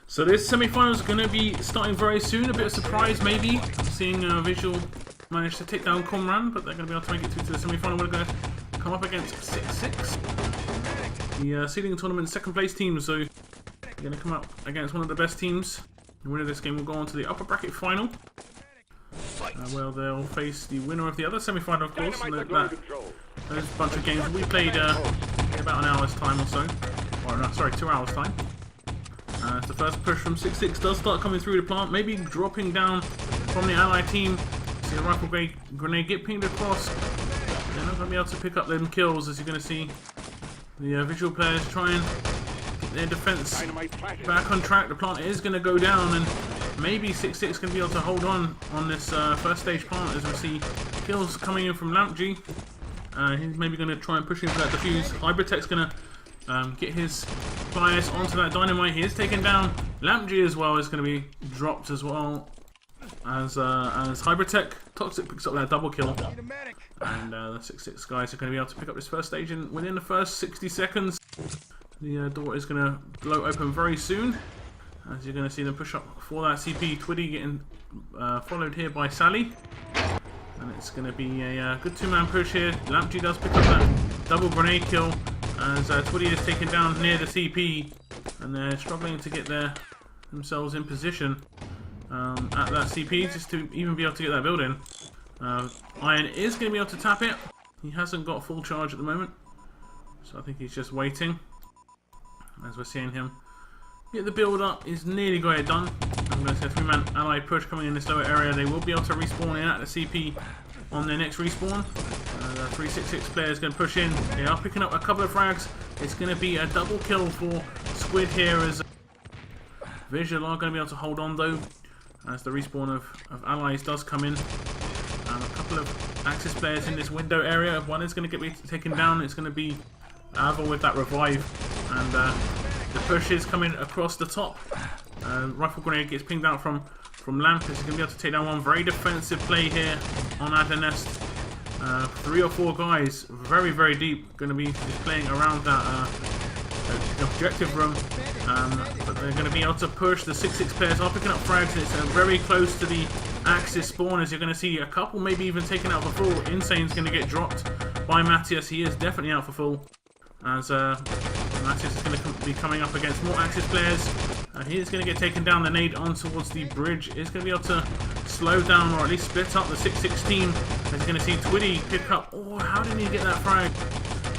So this semi-final is going to be starting very soon. A bit of surprise maybe, seeing Visual manage to take down Comran, but they're going to be able to make it through to the semi-final. We're going to come up against SICK6, the seeding tournament second place team. So they're going to come up against one of the best teams. The winner of this game will go on to the upper bracket final, where they'll face the winner of the other semi-final, of course. And those bunch of games we played in about an hour's time or so. Or no, sorry, 2 hours time. The first push from SICK6 does start coming through the plant, maybe dropping down from the ally team. See a rifle grenade get pinged across. They're not going to be able to pick up them kills, as you're going to see the Visual players try and get their defense back on track. The plant is going to go down, and maybe SICK6 can be able to hold on this first stage plant, as we see kills coming in from LampG. He's maybe going to try and push him for that defuse. Hybridtech's going to get his flyers onto that dynamite. He is taken down. LampG as well is going to be dropped as well as Hybridtech. Toxic picks up that double kill, and the SICK6 guys are going to be able to pick up this first stage within the first 60 seconds. The door is going to blow open very soon, as you're going to see them push up for that CP. Twitty getting followed here by Sally, and it's going to be a good two-man push here. LampG does pick up that double grenade kill, as Twitty is taken down near the CP, and they're struggling to get themselves in position at that CP just to even be able to get that build in. Iron is going to be able to tap it. He hasn't got full charge at the moment, so I think he's just waiting, as we're seeing him get the build up. He's nearly got it done. I'm going to say a three-man ally push coming in this lower area. They will be able to respawn in at the CP on their next respawn. The 366 player is going to push in. They are picking up a couple of frags. It's going to be a double kill for Squid here, as Visual are going to be able to hold on though, as the respawn of allies does come in. A couple of Axis players in this window area. One is going to get taken down. It's going to be Ava with that revive, and the push is coming across the top. Rifle grenade gets pinged out from Lamp. He's going to be able to take down one. Very defensive play here on Adenest. 3 or 4 guys, very, very deep, going to be playing around that objective room. But they're going to be able to push. The 6-6 players are picking up frags. It's very close to the Axis spawn, as you're going to see a couple maybe even taken out for full. Insane's going to get dropped by Matthias. He is definitely out for full, as Matthias is going to be coming up against more Axis players. He is going to get taken down. The nade on towards the bridge is going to be able to slow down, or at least split up the 6-6 team. As you're going to see Twitty pick up. Oh, how did he get that frag?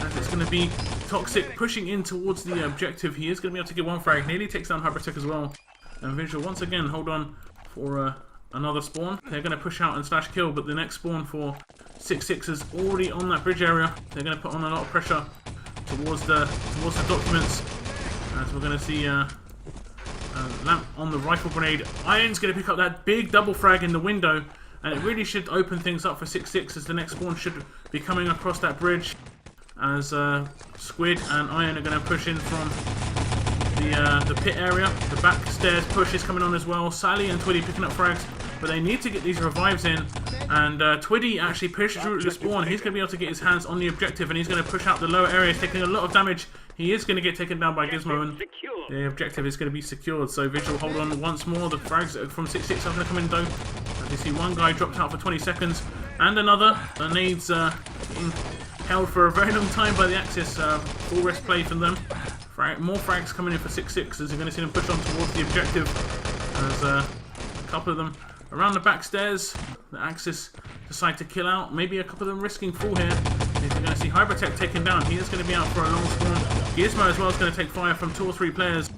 As it's going to be Toxic pushing in towards the objective. He is going to be able to get one frag. Nearly takes down Hybridtech as well. And Visual once again hold on for another spawn. They're going to push out and slash kill, but the next spawn for SICK6 is already on that bridge area. They're going to put on a lot of pressure towards the documents. As we're going to see Lamp on the rifle grenade. Iron's going to pick up that big double frag in the window, and it really should open things up for SICK6, as the next spawn should be coming across that bridge, as Squid and Iron are going to push in from the pit area. The back stairs push is coming on as well. Sally and Twitty picking up frags, but they need to get these revives in, and Twitty actually pushed through the spawn. He's going to be able to get his hands on the objective, and he's going to push out the lower areas, taking a lot of damage. He is going to get taken down by Gizmo, and the objective is going to be secured. So Visual hold on once more. The frags from SICK6 are going to come in though. As you see, one guy dropped out for 20 seconds, and another. The nades being held for a very long time by the Axis. Full rest play from them. More frags coming in for SICK6, as you're going to see them push on towards the objective. There's a couple of them around the back stairs. The Axis decide to kill out. Maybe a couple of them risking full here. You're going to see Hybridtech taken down. He is going to be out for a long spawn. Gizmo as well is going to take fire from 2 or 3 players.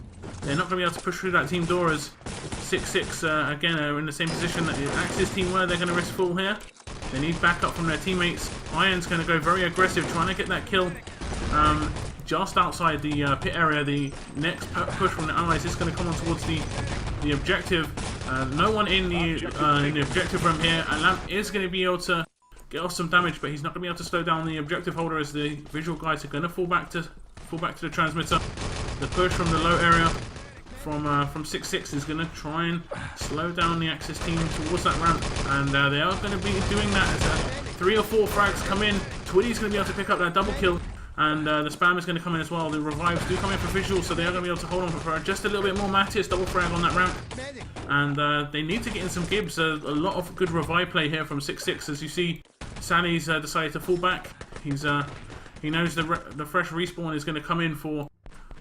They're not going to be able to push through that team door, as SICK6 again are in the same position that the Axis team were. They're going to risk full here. They need backup from their teammates. Iron's going to go very aggressive, trying to get that kill just outside the pit area. The next push from the allies is going to come on towards the objective. No one in the objective room here, and Lamp is going to be able to get off some damage, but he's not going to be able to slow down the objective holder, as the Visual guys are going to fall back to the transmitter. The push from the low area from SICK6 is going to try and slow down the Axis team towards that ramp, and they are going to be doing that as 3 or 4 frags come in. Twitty's going to be able to pick up that double kill, And the spam is going to come in as well. The revives do come in for visual, so they are going to be able to hold on for just a little bit more. Mattis double frag on that ramp. And they need to get in some Gibbs. A lot of good revive play here from SICK6. As you see, Sally's decided to fall back. He knows the fresh respawn is going to come in for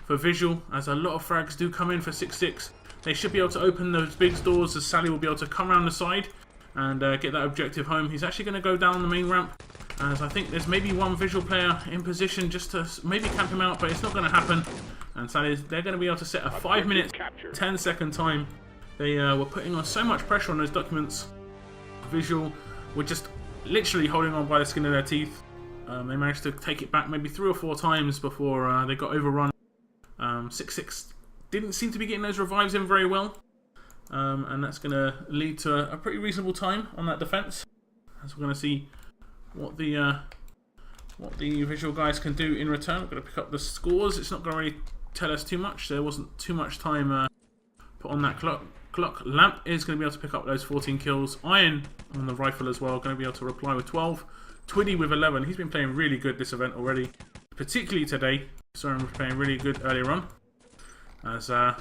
visual, as a lot of frags do come in for SICK6. They should be able to open those big doors, as Sally will be able to come around the side and get that objective home. He's actually going to go down the main ramp, as I think there's maybe one visual player in position just to maybe camp him out, but it's not going to happen. And they're going to be able to set a 5-minute, 10-second time. They were putting on so much pressure on those documents. Visual were just literally holding on by the skin of their teeth. They managed to take it back maybe 3 or 4 times before they got overrun. SICK6 didn't seem to be getting those revives in very well. And that's going to lead to a pretty reasonable time on that defense. As we're going to see what the visual guys can do in return. We're going to pick up the scores. It's not going to really tell us too much. There wasn't too much time put on that clock. Lamp is going to be able to pick up those 14 kills. Iron on the rifle as well, going to be able to reply with 12. Twiddy with 11. He's been playing really good this event already, particularly today. Saw him playing really good earlier on. As we're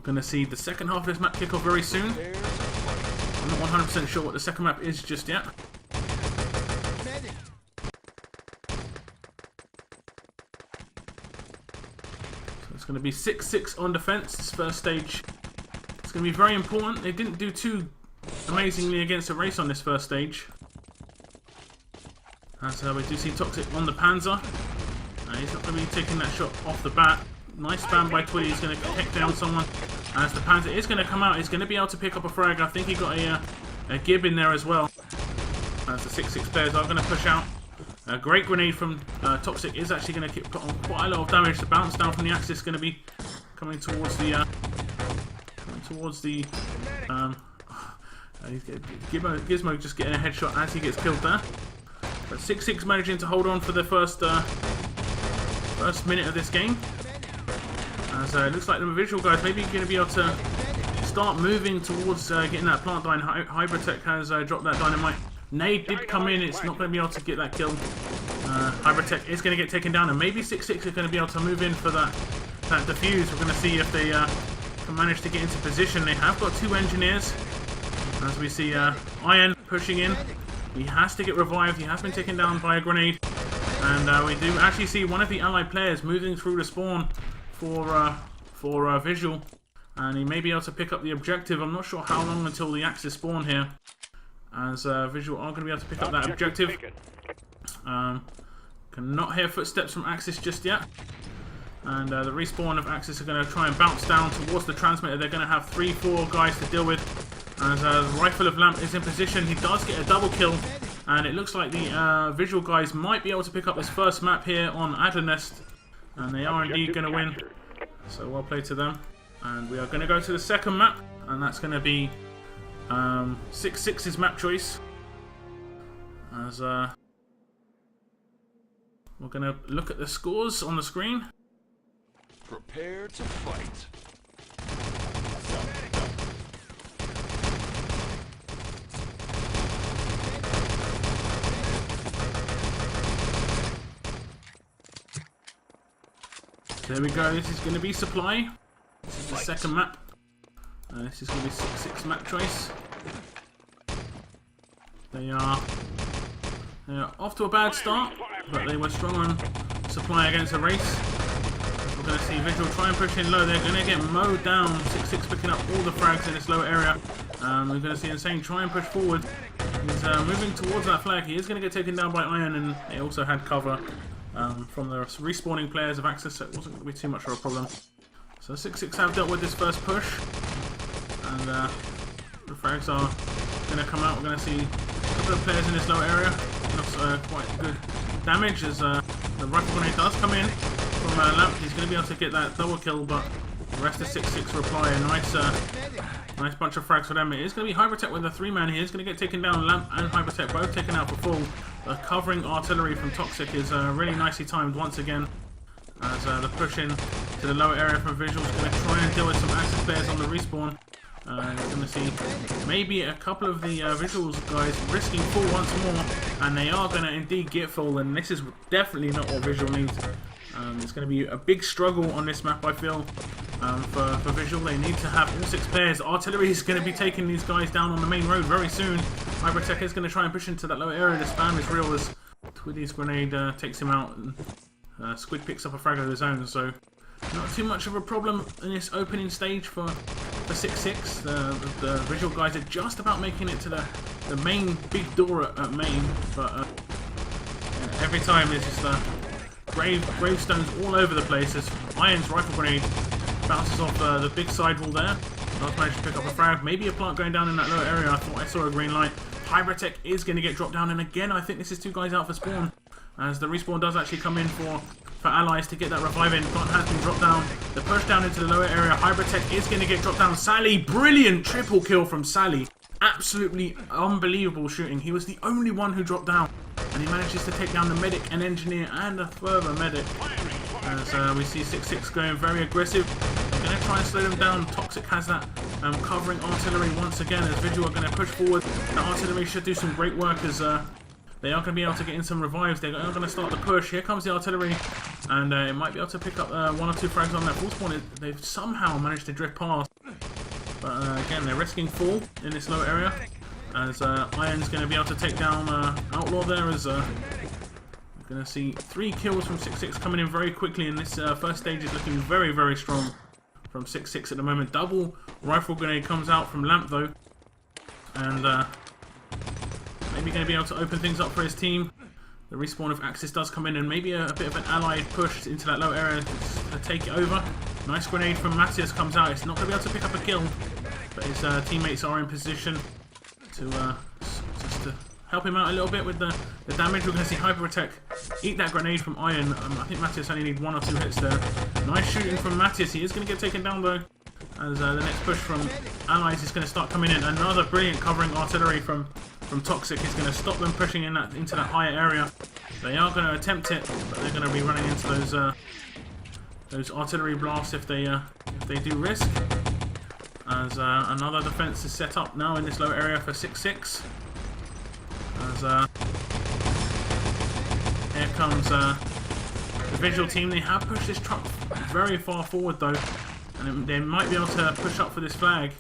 going to see the second half of this map kick off very soon. I'm not 100% sure what the second map is just yet. So it's going to be 6-6 on defense. This first stage, it's going to be very important. They didn't do too amazingly against a race on this first stage. As we do see Toxic on the Panzer. He's not going to be taking that shot off the bat. Nice spam by Twitty. He's going to kick down someone. As the Panzer is going to come out, he's going to be able to pick up a frag. I think he got a Gib in there as well. As the 6-6 players are going to push out. A great grenade from Toxic is actually going to put on quite a lot of damage. The bounce down from the Axis is going to be coming towards the Gizmo just getting a headshot as he gets killed there. But 6-6 managing to hold on for the first minute of this game. As it looks like the visual guys maybe going to be able to start moving towards getting that plant down. Hybridtech has dropped that dynamite. Nade did come in. It's not going to be able to get that kill. Hybridtech is going to get taken down, and maybe 6-6 are going to be able to move in for that defuse. We're going to see if they can manage to get into position. They have got 2 engineers. As we see Iron pushing in. He has to get revived. He has been taken down by a grenade. And we do actually see one of the allied players moving through the spawn for visual. And he may be able to pick up the objective. I'm not sure how long until the Axis spawn here. As visual are going to be able to pick up that objective. Cannot hear footsteps from Axis just yet. And the respawn of Axis are going to try and bounce down towards the transmitter. They're going to have 3-4 guys to deal with. As the Rifle of Lamp is in position, he does get a double kill. And it looks like the visual guys might be able to pick up this first map here on Adler Nest. And they are indeed going to win. So well played to them. And we are going to go to the second map. And that's going to be 6-6's map choice. As we're going to look at the scores on the screen. Prepare to fight. There we go, this is going to be Supply. This is the second map. This is going to be 6-6 map choice. They are off to a bad start, but they were strong on Supply against a race. We're going to see Visual try and push in low. They're going to get mowed down. 6-6 picking up all the frags in this low area. We're going to see Insane try and push forward. He's moving towards that flag. He is going to get taken down by Iron, and they also had cover from the respawning players of Axis, so it wasn't going to be too much of a problem. So 6-6 have dealt with this first push, and the frags are going to come out. We're going to see a couple of players in this low area. Looks quite good damage as the rifle grenade does come in from Lamp. He's going to be able to get that double kill, but the rest of 6-6 reply. A nice bunch of frags for them. It is going to be Hybridtech with a 3-man. He is going to get taken down. Lamp and Hybridtech both taken out for full. The covering artillery from Toxic is really nicely timed once again. As the push in to the lower area from Visual is going to try and deal with some Axis players on the respawn. You're going to see maybe a couple of the visuals guys risking full once more, and they are going to indeed get full, and this is definitely not what visual needs. It's going to be a big struggle on this map, I feel, for visual. They need to have all 6 players. Artillery is going to be taking these guys down on the main road very soon. Hybridtech is going to try and push into that lower area. The spam is real as Twitty's grenade takes him out, and Squid picks up a frag of his own, so not too much of a problem in this opening stage for SICK6. The visual guys are just about making it to the main big door at main, but every time there's just gravestones all over the place. As Iron's rifle grenade bounces off the big side wall there. Does manage to pick up a frag, maybe a plant going down in that lower area. I thought I saw a green light. Hybridtech is going to get dropped down, and again I think this is 2 guys out for spawn, as the respawn does actually come in for allies to get that revive in. Plant has been dropped down. The push down into the lower area. Hybridtech is going to get dropped down. Sally, brilliant triple kill from Sally. Absolutely unbelievable shooting. He was the only one who dropped down, and he manages to take down the medic and engineer and a further medic. As we see SICK6 going very aggressive. They're going to try and slow them down. Toxic has that covering artillery once again, as Vigil are going to push forward. The artillery should do some great work, as they are going to be able to get in some revives. They're going to start the push. Here comes the artillery, and it might be able to pick up 1 or 2 frags on that full spawn. They've somehow managed to drift past. But again, they're risking full in this low area, as Iron's going to be able to take down Outlaw there, as we're going to see 3 kills from SICK6 coming in very quickly, and this first stage is looking very, very strong from SICK6 at the moment. Double rifle grenade comes out from Lamp though, and maybe going to be able to open things up for his team. The respawn of Axis does come in, and maybe a bit of an allied push into that low area to take it over. Nice grenade from Matthias comes out. It's not going to be able to pick up a kill, but his teammates are in position to just to help him out a little bit with the damage. We're going to see Hybridtech eat that grenade from Iron. I think Matthias only needs 1 or 2 hits there. Nice shooting from Matthias. He is going to get taken down though, as the next push from allies is going to start coming in. Another brilliant covering artillery from Toxic is going to stop them pushing into that higher area. They are going to attempt it, but they're going to be running into those artillery blasts if they do risk. As another defense is set up now in this low area for SICK6. As here comes the visual team. They have pushed this truck very far forward though, and they might be able to push up for this flag.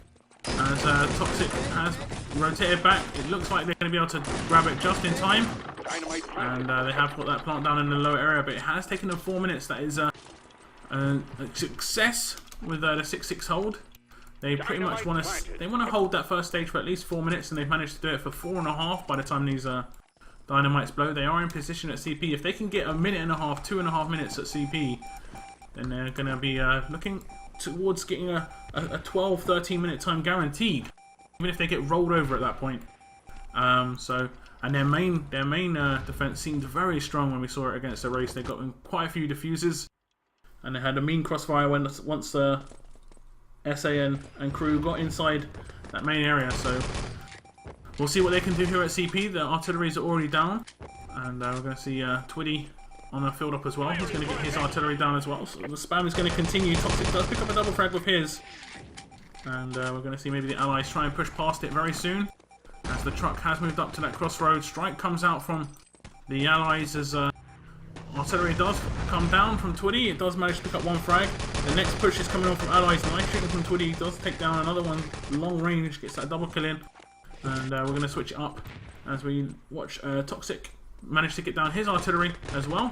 As Toxic has rotated back, it looks like they're going to be able to grab it just in time, and they have got that plant down in the lower area, but it has taken them 4 minutes. That is a success with the SICK6 hold. They pretty much want to hold that first stage for at least 4 minutes, and they've managed to do it for 4.5 by the time these dynamites blow. They are in position at CP. If they can get 1.5 minutes, 2.5 minutes at CP, then they're going to be looking towards getting a 12-13 minute time guaranteed, even if they get rolled over at that point. And their main defense seemed very strong when we saw it against the race. They got in quite a few diffusers, and they had a mean crossfire once SA and crew got inside that main area. So we'll see what they can do here at CP. The artilleries are already down, and we're going to see Twitty on the field up as well. He's going to get his artillery down as well. So the spam is going to continue. Toxic does pick up a double frag with his, and we're going to see maybe the allies try and push past it very soon, as the truck has moved up to that crossroads. Strike comes out from the allies as artillery does come down from Twitty. It does manage to pick up 1 frag. The next push is coming on from allies. Nice shooting from Twitty. Does take down another one. Long range, gets that double kill in. And we're going to switch it up as we watch Toxic manage to get down his artillery as well.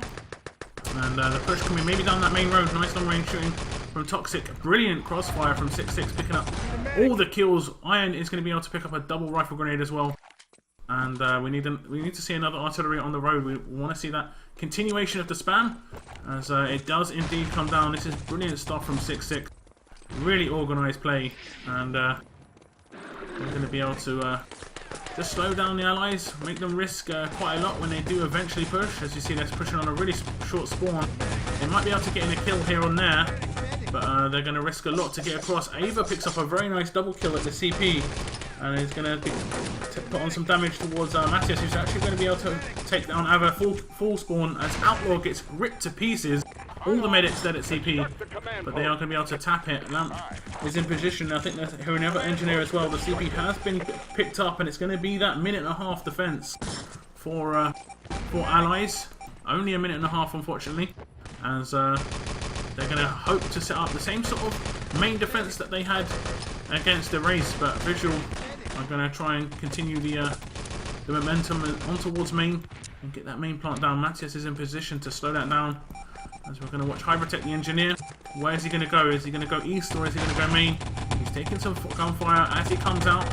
And the push coming maybe down that main road. Nice long range shooting from Toxic. Brilliant crossfire from SICK6, picking up all the kills. Iron is going to be able to pick up a double rifle grenade as well. And we need to see another artillery on the road. We want to see that continuation of the spam, as it does indeed come down. This is brilliant stuff from SICK6. Really organised play, and we're going to be able to just slow down the allies, make them risk quite a lot when they do eventually push. As you see, they're pushing on a really short spawn. They might be able to get in a kill here and there, but they're going to risk a lot to get across. Ava picks up a very nice double kill at the CP, and is going to put on some damage towards Matthias, who's actually going to be able to take down Ava full spawn, as Outlaw gets ripped to pieces all the medics dead at CP, but they are going to be able to tap it. Lamp is in position. I think there's another engineer as well. The CP has been picked up, and it's going to be that minute-and-a-half defense for allies. Only a minute and a half, unfortunately, as they're going to hope to set up the same sort of main defense that they had against the race, but Visual are going to try and continue the momentum on towards main and get that main plant down. Matthias is in position to slow that down, as we're going to watch Hybridtech, the engineer. Where is he going to go? Is he going to go east or is he going to go main? He's taking some gunfire as he comes out,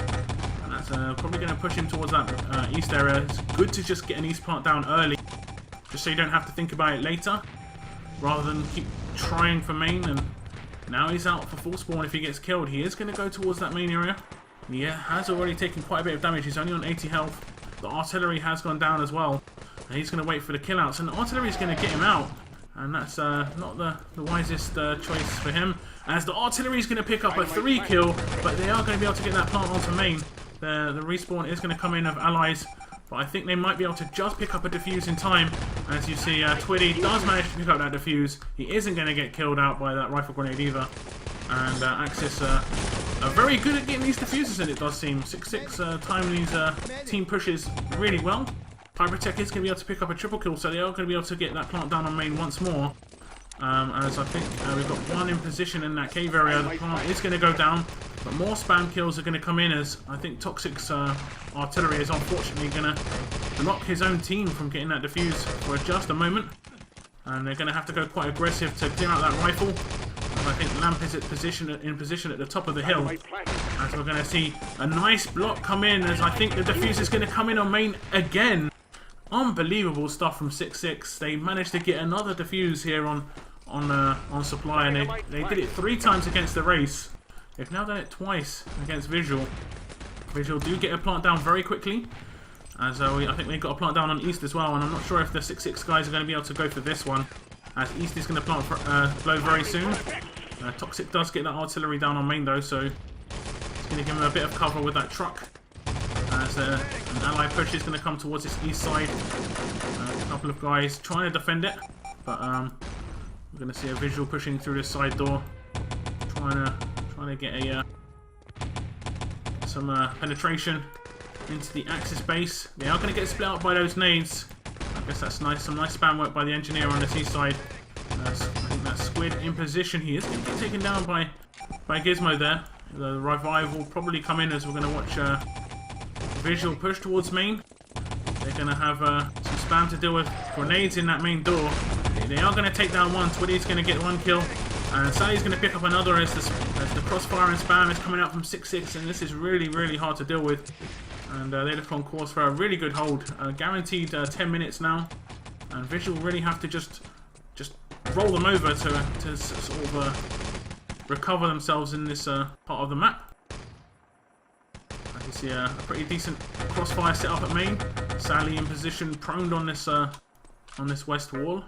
and that's probably going to push him towards that east area. It's good to just get an east plant down early, just so you don't have to think about it later, rather than keep trying for main. And now he's out for full spawn. If he gets killed, he is going to go towards that main area. He has already taken quite a bit of damage. He's only on 80 health. The artillery has gone down as well, and he's going to wait for the kill outs, and the artillery is going to get him out, and that's not the wisest choice for him, as the artillery is going to pick up a 3 kill, but they are going to be able to get that plant onto main. The respawn is going to come in of allies, but I think they might be able to just pick up a defuse in time. As you see, Twiddy does manage to pick up that defuse. He isn't going to get killed out by that rifle grenade either, and Axis are very good at getting these diffusers in, it does seem. SICK6 time these team pushes really well. Hybridtech is going to be able to pick up a triple kill, so they are going to be able to get that plant down on main once more. As I think we've got one in position in that cave area. The plant is going to go down, but more spam kills are going to come in, as I think Toxic's artillery is unfortunately going to block his own team from getting that defuse for just a moment. And they're going to have to go quite aggressive to clear out that rifle. I think Lamp is in position at the top of the hill, as we're going to see a nice block come in, as I think the defuse is going to come in on main again. Unbelievable stuff from SICK6. They managed to get another defuse here on supply, and they did it 3 times against the race. They've now done it twice against Visual. Visual do get a plant down very quickly, as I think they got a plant down on east as well, and I'm not sure if the SICK6 guys are going to be able to go for this one, as east is going to blow very soon. Toxic does get that artillery down on main though, so it's going to give him a bit of cover with that truck, as an ally push is going to come towards this east side. A couple of guys trying to defend it, but we're going to see a Visual pushing through this side door, trying to get some penetration into the Axis base. They are going to get split up by those nades. I guess that's nice. Some nice spam work by the engineer on this east side. I think that Squid in position. He is going to get taken down by Gizmo there. The revive will probably come in, as we're going to watch Visual push towards main. They're going to have some spam to deal with. Grenades in that main door. They are going to take down one. Twiddy's going to get 1 kill. And Sally's going to pick up another as the crossfire and spam is coming out from SICK6. And this is really, really hard to deal with. And they look on course for a really good hold. Guaranteed 10 minutes now. And Visual really have to just roll them over to sort of recover themselves in this part of the map. I can see a pretty decent crossfire set up at main. Sally in position, prone on this west wall.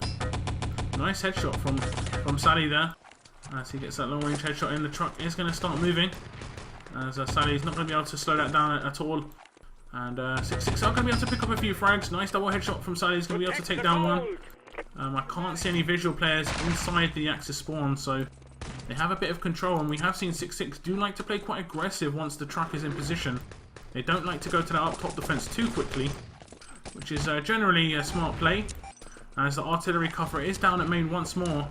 Nice headshot from Sally there. As he gets that long range headshot in, the truck is going to start moving. As Sally's not going to be able to slow that down at all. And SICK6 are going to be able to pick up a few frags. Nice double headshot from Sally. He's going to be able to take down one. I can't see any Visual players inside the Axis spawn, so they have a bit of control. And we have seen SICK6 do like to play quite aggressive once the truck is in position. They don't like to go to that up top defense too quickly, which is generally a smart play. As the artillery cover is down at main once more.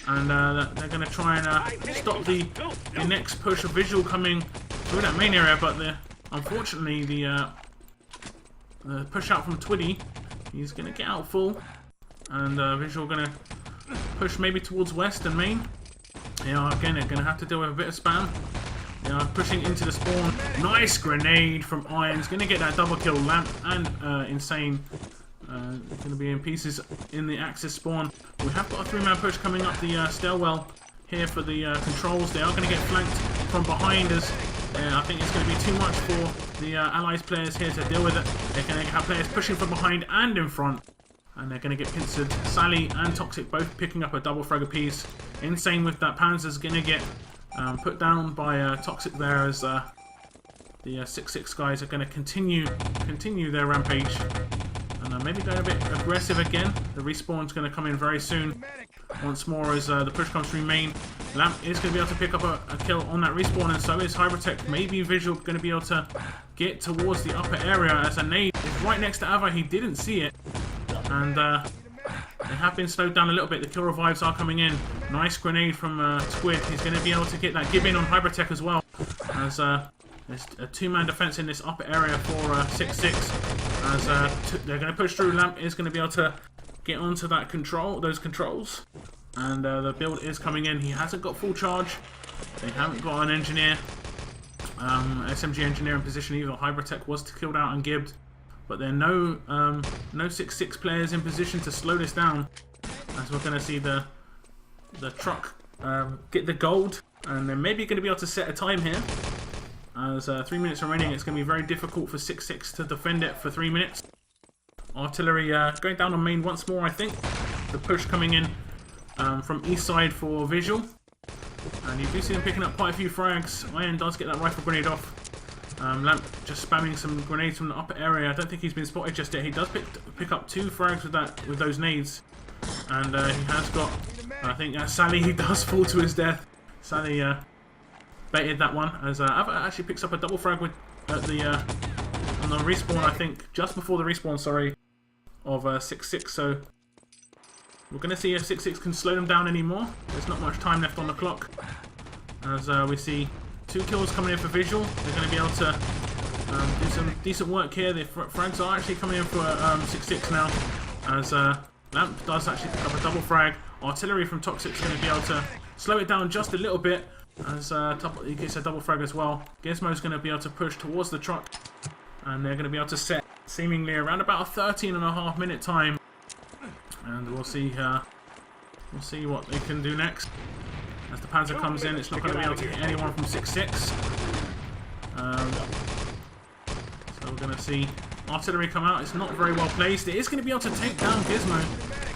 And they're going to try and stop the next push of Visual coming through that main area, but unfortunately the push out from Twiddy, he's going to get out full, and Visual going to push maybe towards west and main. Again, they're going to have to deal with a bit of spam. Pushing into the spawn. Nice grenade from Irons, going to get that double kill. Lamp and Insane going to be in pieces in the Axis spawn. We have got a 3-man push coming up the stairwell here for the controls. They are going to get flanked from behind us. I think it's going to be too much for the Allies players here to deal with it. They're going to have players pushing from behind and in front, and they're going to get pincered. Sally and Toxic both picking up a double frag apiece. Insane with that. Panzer's going to get put down by Toxic there, as the SICK6 guys are going to continue their rampage. And Maybe going a bit aggressive again. The respawn's going to come in very soon. Once more as the push comes through main. Lamp is going to be able to pick up a kill on that respawn, and so is Hybridtech. Maybe Visual going to be able to get towards the upper area as a nade is right next to Ava. He didn't see it. And they have been slowed down a little bit. The kill revives are coming in. Nice grenade from Squid. He's going to be able to get that give in on Hybridtech as well. As there's a two-man defense in this upper area for SICK6. As they're going to push through. Lamp is going to be able to get onto that those controls. And the build is coming in. He hasn't got full charge. They haven't got an engineer, SMG engineer in position either. Hybridtech was killed out and gibbed. But there are no SICK6 players in position to slow this down. As we're going to see the truck get the gold. And they're maybe going to be able to set a time here. As 3 minutes remaining, it's going to be very difficult for SICK6 to defend it for 3 minutes. Artillery going down on main once more, I think. The push coming in from east side for Visual. And you do see them picking up quite a few frags. Iron does get that rifle grenade off. Lamp just spamming some grenades from the upper area. I don't think he's been spotted just yet. He does pick up 2 frags with those nades. And he has got, I think Sally, he does fall to his death. Sally baited that one as Ava actually picks up a double frag with on the respawn, I think, just before the respawn, sorry, of SICK6. So we're going to see if SICK6 can slow them down anymore. There's not much time left on the clock. As we see 2 kills coming in for Visual. They're going to be able to do some decent work here. The frags are actually coming in for SICK6 now. As Lamp does actually pick up a double frag. Artillery from Toxic is going to be able to slow it down just a little bit. As he gets a double frag as well. Gizmo's going to be able to push towards the truck. And they're going to be able to set seemingly around about a 13.5 minute time. And we'll see what they can do next. As the Panzer comes in, it's not going to be able to hit anyone from SICK6. So we're going to see artillery come out. It's not very well placed. It is going to be able to take down Gizmo.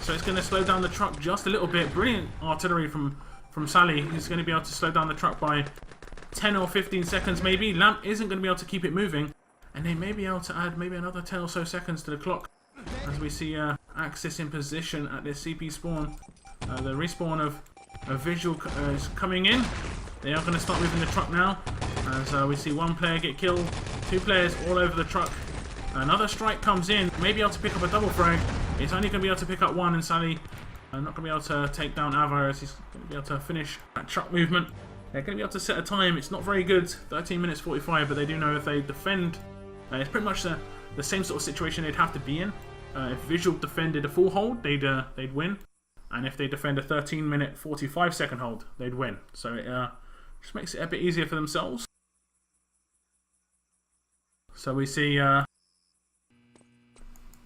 So it's going to slow down the truck just a little bit. Brilliant artillery from Sally. He's going to be able to slow down the truck by 10 or 15 seconds maybe. Lamp isn't going to be able to keep it moving. And they may be able to add maybe another 10 or so seconds to the clock. As we see Axis in position at this CP spawn. The respawn of Visual is coming in. They are going to start moving the truck now. As we see 1 player get killed. 2 players all over the truck. Another strike comes in. Maybe able to pick up a double frag. It's only going to be able to pick up 1, and Sally not going to be able to take down Ava as he's going to be able to finish that truck movement. They're going to be able to set a time. It's not very good. 13 minutes 45, but they do know if they defend. It's pretty much the same sort of situation they'd have to be in. If Visual defended a full hold, they'd win. And if they defend a 13-minute 45-second hold, they'd win. So it just makes it a bit easier for themselves. So we see now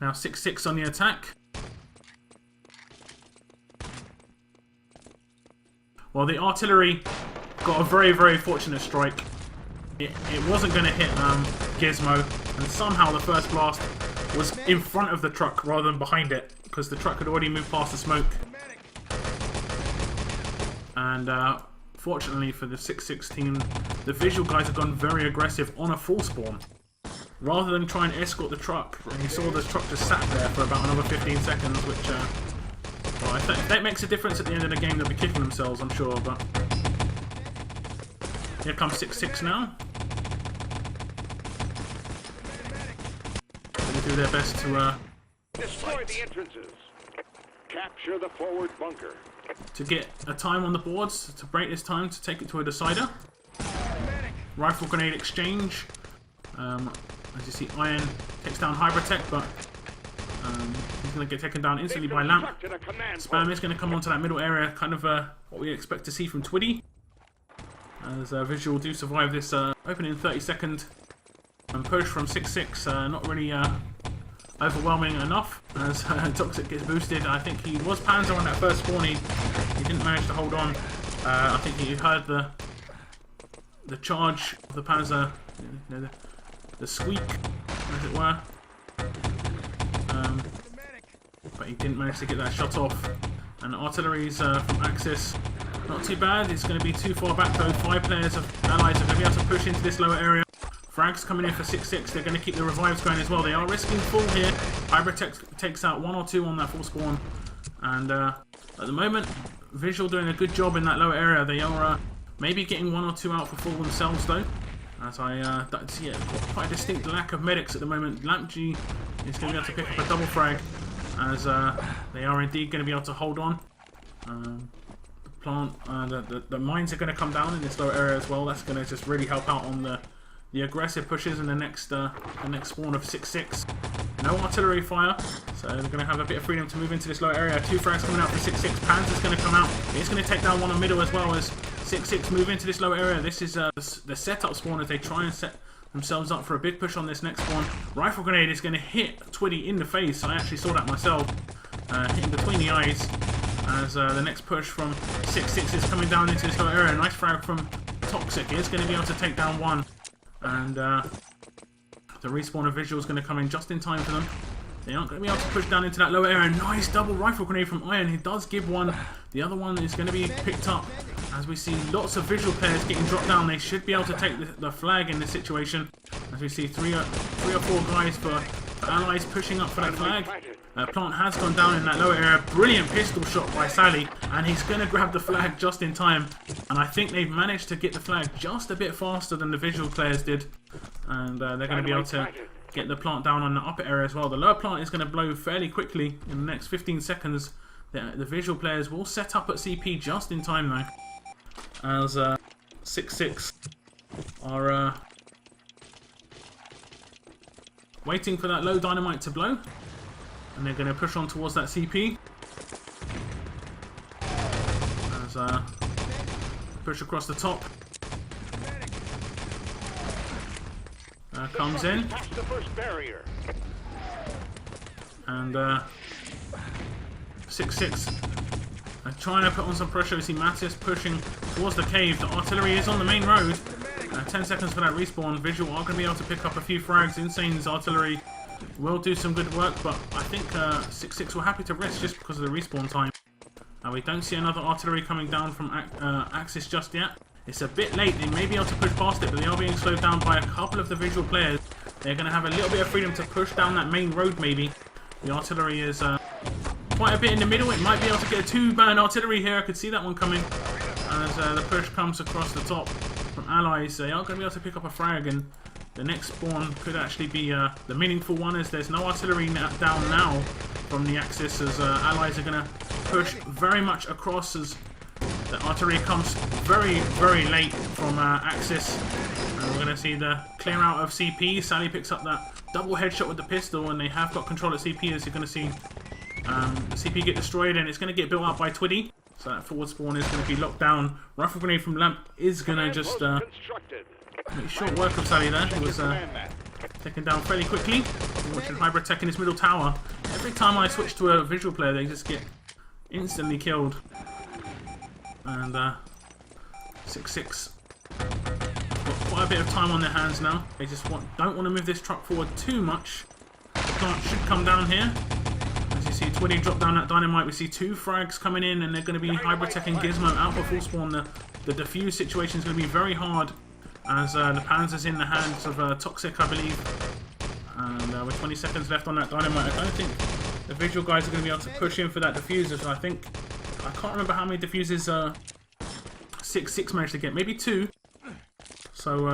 SICK6 on the attack. Well, the artillery got a very, very fortunate strike. It wasn't going to hit Gizmo, and somehow the first blast was in front of the truck rather than behind it, because the truck had already moved past the smoke. And fortunately for the SICK6 team, the Visual guys have gone very aggressive on a full spawn. Rather than try and escort the truck, and you saw the truck just sat there for about another 15 seconds, which, well, if that makes a difference at the end of the game, they'll be kicking themselves, I'm sure, but... Here comes SICK6 now. They do their best to destroy the entrances. Capture the forward bunker. To get a time on the boards, to break this time, to take it to a decider. Rifle grenade exchange. As you see, Iron takes down Hybridtech, but he's going to get taken down instantly by Lamp. Spam is going to come onto that middle area, kind of what we expect to see from Twiddy. As Visual do survive this opening 30-second push from SICK6, not really overwhelming enough. As Toxic gets boosted, I think he was Panzer on that first spawn. He didn't manage to hold on. I think he heard the charge of the Panzer, the squeak, as it were. But he didn't manage to get that shot off. And artillery's from Axis. Not too bad. It's going to be too far back though. 5 players of allies are going to be able to push into this lower area. Frags coming in for 6-6. They're going to keep the revives going as well. They are risking full here. Hybrid takes out 1 or 2 on that full spawn. And at the moment, Visual doing a good job in that lower area. They are maybe getting 1 or 2 out for full themselves though. As I see quite a distinct lack of medics at the moment. LampG is going to be able to pick up a double frag. As they are indeed going to be able to hold on. The plant, the mines are going to come down in this lower area as well. That's going to just really help out on the aggressive pushes in the next spawn of 6-6. No artillery fire, so they're going to have a bit of freedom to move into this lower area. 2 frags coming out for 6-6. Panzer's going to come out. It's going to take down one on middle as well as 6-6 move into this lower area. This is the setup spawn as they try and set themselves up for a big push on this next spawn. Rifle grenade is going to hit Twitty in the face. I actually saw that myself. Hitting between the eyes as the next push from 6-6 is coming down into this lower area. Nice frag from Toxic. It's going to be able to take down one. And the respawn of Visual is going to come in just in time for them. They aren't going to be able to push down into that lower area. Nice double rifle grenade from Iron. He does give one. The other one is going to be picked up. As we see lots of Visual players getting dropped down. They should be able to take the flag in this situation. As we see 3 or 4 guys for allies pushing up for that flag. Plant has gone down in that lower area. Brilliant pistol shot by Sally. And he's going to grab the flag just in time. And I think they've managed to get the flag just a bit faster than the Visual players did. And they're going to be able to get the plant down on the upper area as well. The lower plant is going to blow fairly quickly in the next 15 seconds. The Visual players will set up at CP just in time though. As 6-6 are waiting for that low dynamite to blow. And they're going to push on towards that CP. As push across the top. Comes in. And 6-6 trying to put on some pressure. We see Mattis pushing towards the cave. The artillery is on the main road. 10 seconds for that respawn. Visual are going to be able to pick up a few frags. Insane's artillery will do some good work, but I think 6-6 were happy to rest just because of the respawn time. We don't see another artillery coming down from Axis just yet. It's a bit late. They may be able to push past it, but they are being slowed down by a couple of the Visual players. They're going to have a little bit of freedom to push down that main road maybe. The artillery is quite a bit in the middle. It might be able to get a 2-burn artillery here. I could see that one coming. As the push comes across the top from allies, they are going to be able to pick up a frag, and the next spawn could actually be the meaningful one, as there's no artillery down now from the Axis, as allies are going to push very much across as the artillery comes very, very late from Axis. And we're going to see the clear out of CP. Sally picks up that double headshot with the pistol, and they have got control at CP, as you're going to see the CP get destroyed, and it's going to get built up by Twitty. So that forward spawn is going to be locked down. Rifle grenade from Lamp is going to just make short work of Sally there. He was taken down fairly quickly. Watching Hybrid Tech in his middle tower. Every time I switch to a Visual player, they just get instantly killed. And 6-6 got quite a bit of time on their hands now. They just don't want to move this truck forward too much. The plant should come down here. As you see Twitty drop down that dynamite, we see 2 frags coming in, and they're going to be Hybrid Tech and Gizmo out for full spawn. The defuse situation is going to be very hard, as the Panzer's in the hands of Toxic, I believe. And with 20 seconds left on that dynamite, I don't think the Visual guys are going to be able to push in for that diffuser. So I can't remember how many diffusers 6-6 managed to get. Maybe 2. So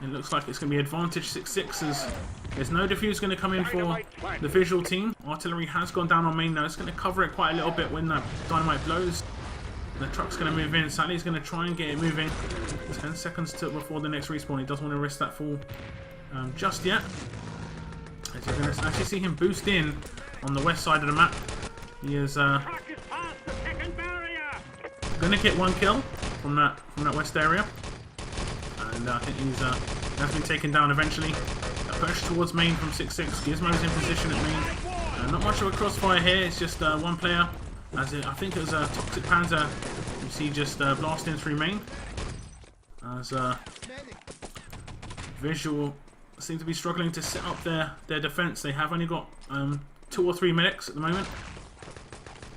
it looks like it's going to be advantage 6-6, as there's no diffuse going to come in for the Visual team. Artillery has gone down on main now. It's going to cover it quite a little bit when that dynamite blows. The truck's going to move in. Sally's going to try and get it moving. 10 seconds before the next respawn. He doesn't want to risk that fall just yet. As you're going to actually see him boost in on the west side of the map. He is going to get 1 kill from that west area. And I think he's has been taken down eventually. A push towards main from 6-6. Gizmo's in position at main. Not much of a crossfire here. It's just 1 player. I think it was a Toxic Panzer. You see just blasting through main. As Visual seem to be struggling to set up their defense. They have only got 2 or 3 medics at the moment.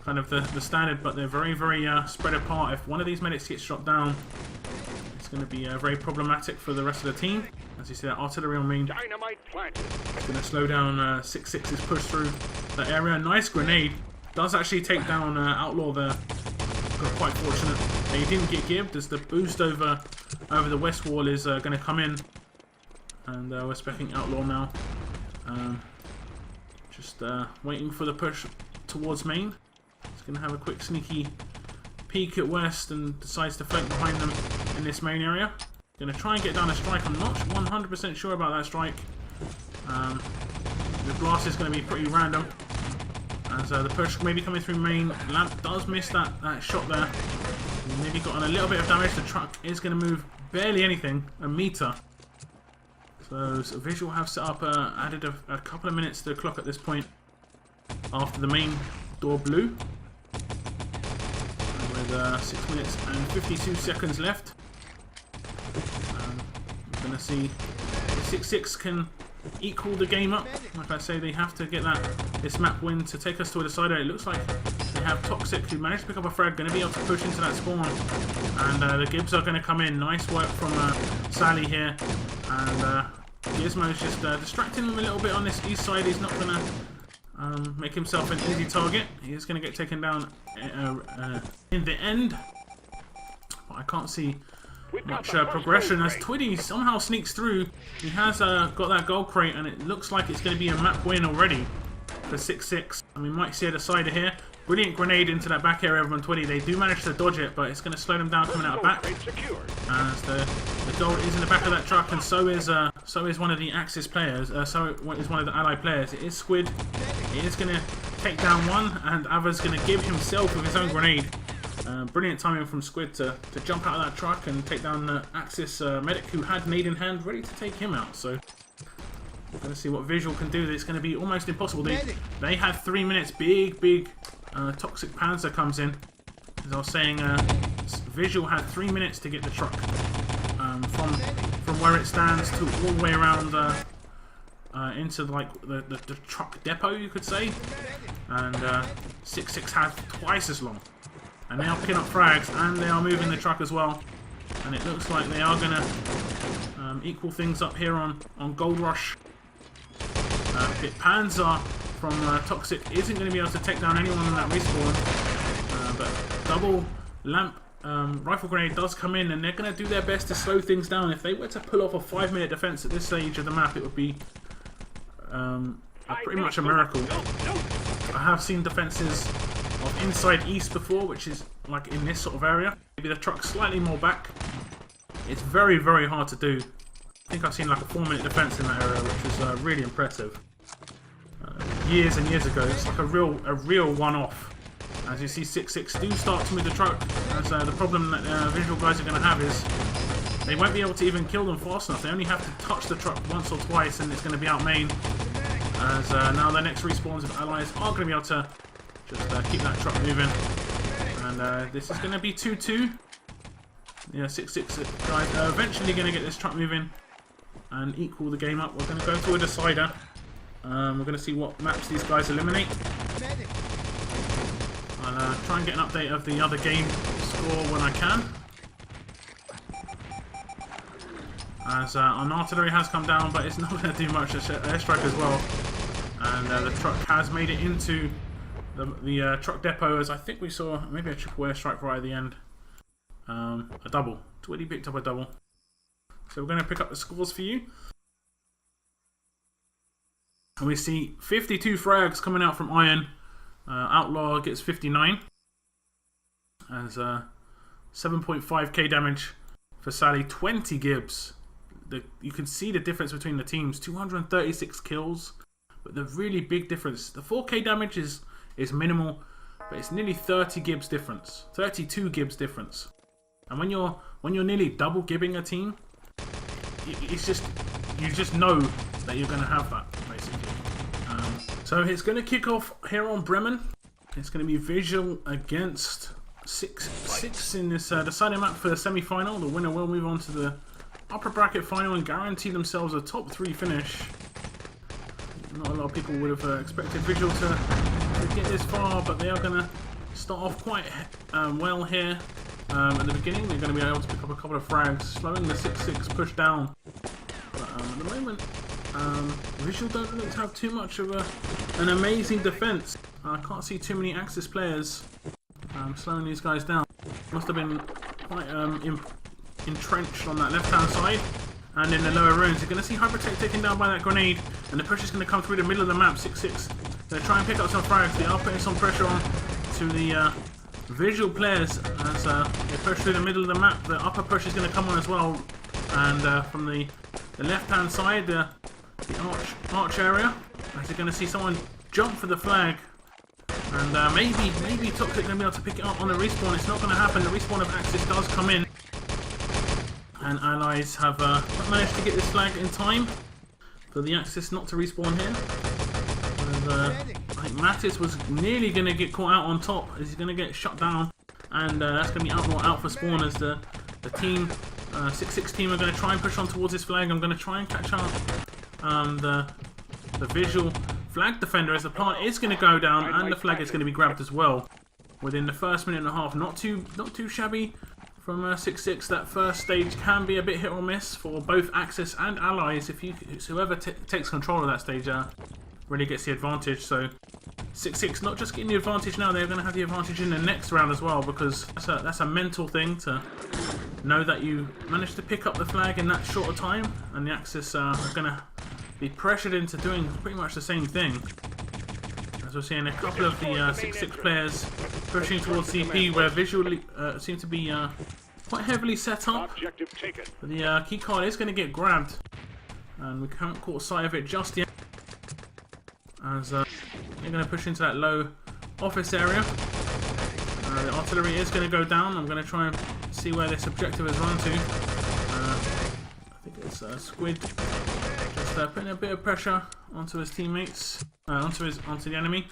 Kind of the standard, but they're very, very spread apart. If one of these medics gets shot down, it's going to be very problematic for the rest of the team. As you see, that artillery on main. Dynamite planted. It's going to slow down SICK6's push through that area. Nice grenade. Does actually take down Outlaw there. Got quite fortunate that he didn't get gibbed, as the boost over the west wall is going to come in. And we're specking Outlaw now. Just waiting for the push towards main. He's going to have a quick sneaky peek at west and decides to flank behind them in this main area. Going to try and get down a strike. I'm not 100% sure about that strike. The blast is going to be pretty random. As the push maybe coming through main. Lamp does miss that shot there. Maybe gotten a little bit of damage. The truck is going to move barely anything, a meter. So Visual have set up, added a couple of minutes to the clock at this point after the main door blew. And with 6 minutes and 52 seconds left, we're going to see if SICK6 can equal the game up. Like I say, they have to get this map win to take us to a decider. It looks like they have Toxic, who managed to pick up a frag, going to be able to push into that spawn. And the Gibbs are going to come in. Nice work from Sally here. And Gizmo's just distracting him a little bit on this east side. He's not going to make himself an easy target. He is going to get taken down in the end. But I can't see much progression as Twitty somehow sneaks through. He has got that gold crate, and it looks like it's going to be a map win already for SICK6. And we might see a decider here. Brilliant grenade into that back area from Twitty. They do manage to dodge it, but it's going to slow them down coming out of back. As the gold is in the back of that truck, and so is one of the Axis players. So is one of the Allied players. It is Squid. It is going to take down one, and Ava's going to give himself with his own grenade. Brilliant timing from Squid to jump out of that truck and take down the Axis medic, who had nade in hand, ready to take him out. So we're going to see what Visual can do. It's going to be almost impossible. They had 3 minutes. Big Toxic Panzer comes in. As I was saying, Visual had 3 minutes to get the truck from where it stands to all the way around into like the truck depot, you could say. And SICK6 had twice as long. And they are picking up frags, and they are moving the truck as well. And it looks like they are going to equal things up here on Gold Rush. Panzer from Toxic isn't going to be able to take down anyone in that respawn. But double lamp rifle grenade does come in, and they're going to do their best to slow things down. If they were to pull off a 5-minute defense at this stage of the map, it would be pretty much a miracle. I have seen defenses of inside east before, which is like in this sort of area. Maybe the truck's slightly more back. It's very, very hard to do. I think I've seen like a 4-minute defense in that area, which is really impressive. Years and years ago, it's like a real one-off. As you see, SICK6 do start to move the truck. As the problem that Visual guys are going to have is they won't be able to even kill them fast enough. They only have to touch the truck once or twice, and it's going to be out main. As now the next respawns of allies are going to be able to just keep that truck moving. And this is going to be 2-2. Yeah, SICK6 guys are eventually going to get this truck moving and equal the game up. We're going to go to a decider. We're going to see what maps these guys eliminate. I'll try and get an update of the other game score when I can. As an artillery has come down, but it's not going to do much. Airstrike as well. And the truck has made it into the truck depot, as I think we saw maybe a triple airstrike right at the end. A double. Twitty picked up a double. So we're going to pick up the scores for you. And we see 52 frags coming out from Iron. Outlaw gets 59. As 7.5k damage for Sally. 20 Gibbs. You can see the difference between the teams. 236 kills. But the really big difference, the 4k damage is minimal, but it's nearly 30 Gibbs difference. 32 Gibbs difference. And when you're nearly double gibbing a team, it's just, you just know that you're going to have that, basically. So it's going to kick off here on Bremen. It's going to be Visual against SICK6 in this deciding map for the semi-final. The winner will move on to the upper bracket final and guarantee themselves a top 3 finish. Not a lot of people would have expected Visual to get this far, but they are going to start off quite well here. at the beginning. They're going to be able to pick up a couple of frags, slowing the 6-6 push down. But at the moment, Visual don't look to have too much of an amazing defense. I can't see too many Axis players slowing these guys down. Must have been quite entrenched on that left-hand side and in the lower ruins. You're going to see Hypertech taken down by that grenade, and the push is going to come through the middle of the map. 6-6. Going to try and pick up some frags. They are putting some pressure on to the Visual players as they push through the middle of the map. The upper push is going to come on as well, and from the left-hand side, the arch area, as you're going to see someone jump for the flag. And maybe Toxic going to be able to pick it up on the respawn. It's not going to happen. The respawn of Axis does come in, and Allies have not managed to get this flag in time for the Axis not to respawn here. And, I think Mattis was nearly going to get caught out on top as he's going to get shut down, and that's going to be Outlaw out for spawn as the team, 6-6 team, are going to try and push on towards this flag. I'm going to try and catch up the Visual flag defender as the plant is going to go down, and the flag is going to be grabbed as well within the first minute and a half. Not too shabby from 6-6. That first stage can be a bit hit or miss for both Axis and Allies. If whoever takes control of that stage really gets the advantage. So 6-6 not just getting the advantage now, they're going to have the advantage in the next round as well, because that's a mental thing to know that you managed to pick up the flag in that short a time, and the Axis are going to be pressured into doing pretty much the same thing. As we're seeing a couple of the 6-6 players pushing towards CP, where visually seem to be quite heavily set up. But the key card is going to get grabbed, and we haven't caught sight of it just yet. As they're going to push into that low office area. The artillery is going to go down. I'm going to try and see where this objective has run to. I think it's Squid just putting a bit of pressure onto his teammates, onto the enemy.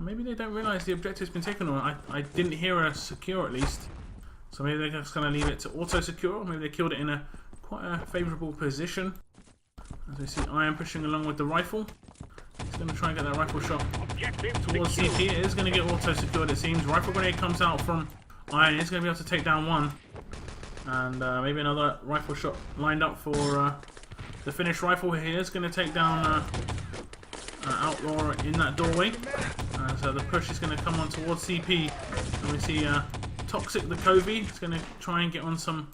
Maybe they don't realise the objective's been taken on. I didn't hear a secure at least, so maybe they're just going to leave it to auto secure. Maybe they killed it in quite a favourable position. As we see Iron pushing along with the rifle. He's going to try and get that rifle shot towards CP. It is going to get auto secured, it seems. Rifle grenade comes out from Iron. He's going to be able to take down one. And maybe another rifle shot lined up for the finished rifle. He is going to take down Outlaw in that doorway. So the push is going to come on towards CP. And we see Toxic the Covey. He's going to try and get on some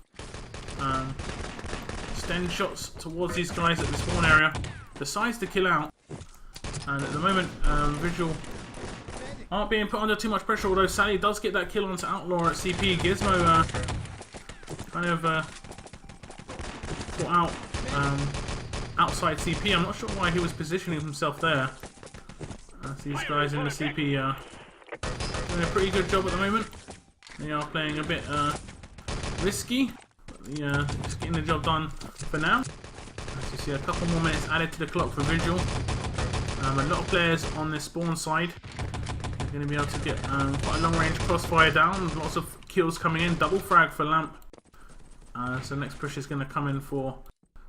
sten shots towards these guys at the spawn area. Decides to kill out. And at the moment, Visual aren't being put under too much pressure, although Sally does get that kill onto Outlaw at CP. Gizmo kind of caught out outside CP. I'm not sure why he was positioning himself there. These guys in the CP are doing a pretty good job at the moment. They are playing a bit risky, but just getting the job done for now. As you see, a couple more minutes added to the clock for Visual. A lot of players on this spawn side. They're going to be able to get quite a long range crossfire down. Lots of kills coming in. Double frag for Lamp. So the next push is going to come in for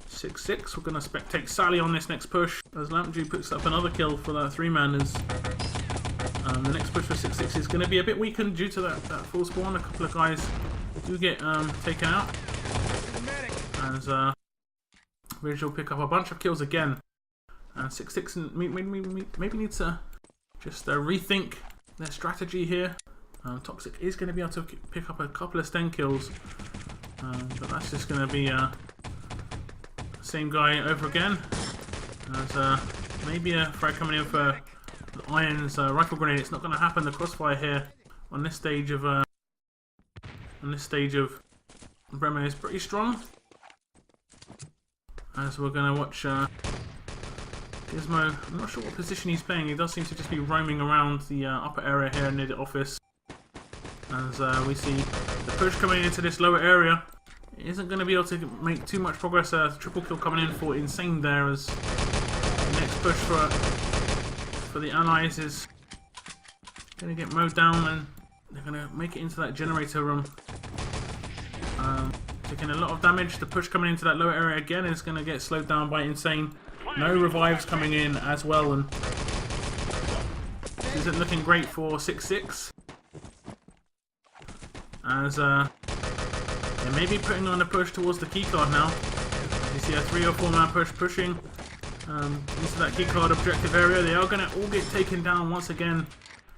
6-6. We're going to spectate Sally on this next push as Lampju picks up another kill for that 3-man. The next push for 6-6 is going to be a bit weakened due to that full spawn. A couple of guys do get taken out. As Visual pick up a bunch of kills again. And 6-6 maybe needs to just rethink their strategy here. Toxic is going to be able to pick up a couple of sten kills, but that's just going to be the same guy over again. There's maybe a frag coming in for Iron's rifle grenade. It's not going to happen. The crossfire here on this stage of Bremen is pretty strong. As we're going to watch. Gizmo, I'm not sure what position he's playing. He does seem to just be roaming around the upper area here near the office. As we see the push coming into this lower area. It isn't going to be able to make too much progress. Triple kill coming in for Insane there, as the next push for the Allies is going to get mowed down, and they're going to make it into that generator room. Taking a lot of damage. The push coming into that lower area again is going to get slowed down by Insane. No revives coming in as well, and this isn't looking great for 6-6. as they may be putting on a push towards the keycard now. You see a 3 or 4 man push pushing into that keycard objective area. They are going to all get taken down once again.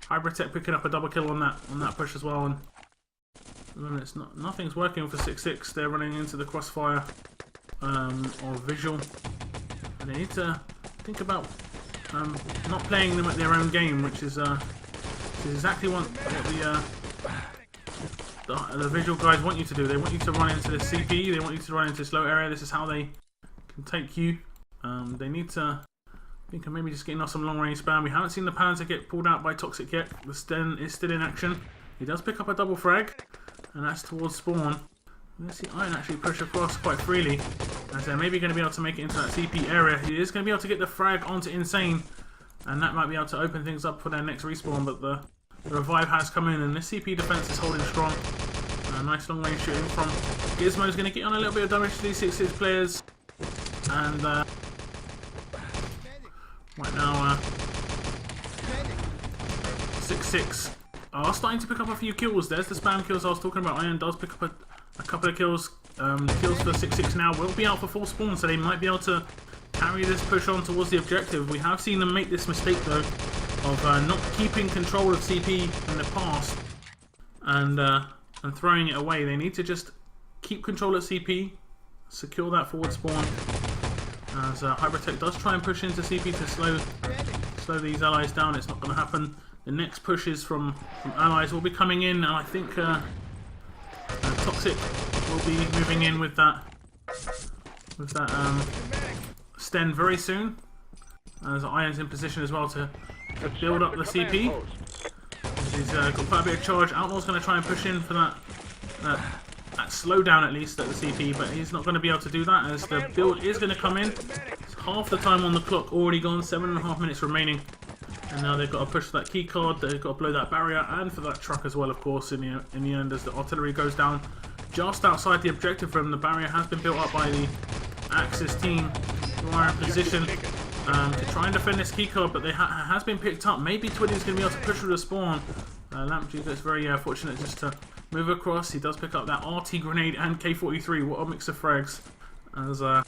Hybridtech picking up a double kill on that push as well. And it's nothing's working for SICK6. They're running into the crossfire or visual. And they need to think about not playing them at their own game, which is exactly what the visual guys want you to do. They want you to run into the CP. They want you to run into slow area. This is how they can take you. They need to think of maybe just getting off some long range spam. We haven't seen the Panzer get pulled out by Toxic yet. The Sten is still in action. He does pick up a double frag, and that's towards spawn. Let's see Iron actually push across quite freely, as they're maybe going to be able to make it into that CP area. He is going to be able to get the frag onto Insane, and that might be able to open things up for their next respawn, but the revive has come in, and this CP defense is holding strong. Nice long range shooting from Gizmo is going to get on a little bit of damage to these 6-6 players, and right now 6-6 are starting to pick up a few kills. There's the spam kills I was talking about. Iron does pick up a couple of kills. Kills for 6-6 now will be out for full spawn, so they might be able to carry this push on towards the objective. We have seen them make this mistake though of not keeping control of CP in the past and throwing it away. They need to just keep control of CP, secure that forward spawn. As Hybridtech does try and push into CP to slow these allies down, it's not going to happen. The next pushes from allies will be coming in, and I think Toxic will be moving in with that Sten very soon. As Iron's in position as well to build up the CP. He's got quite a bit of charge. Outlaw's going to try and push in for that slowdown at least at the CP, but he's not going to be able to do that as the build is going to come in. It's half the time on the clock already gone, 7.5 minutes remaining. And now they've got to push for that key card, they've got to blow that barrier, and for that truck as well, of course, in the end, as the artillery goes down just outside the objective room. The barrier has been built up by the Axis team, who are in position to try and defend this key card, but they has been picked up. Maybe Twitty's going to be able to push through the spawn. Lampjuice is very fortunate just to move across. He does pick up that RT grenade and K43. What a mix of frags. As I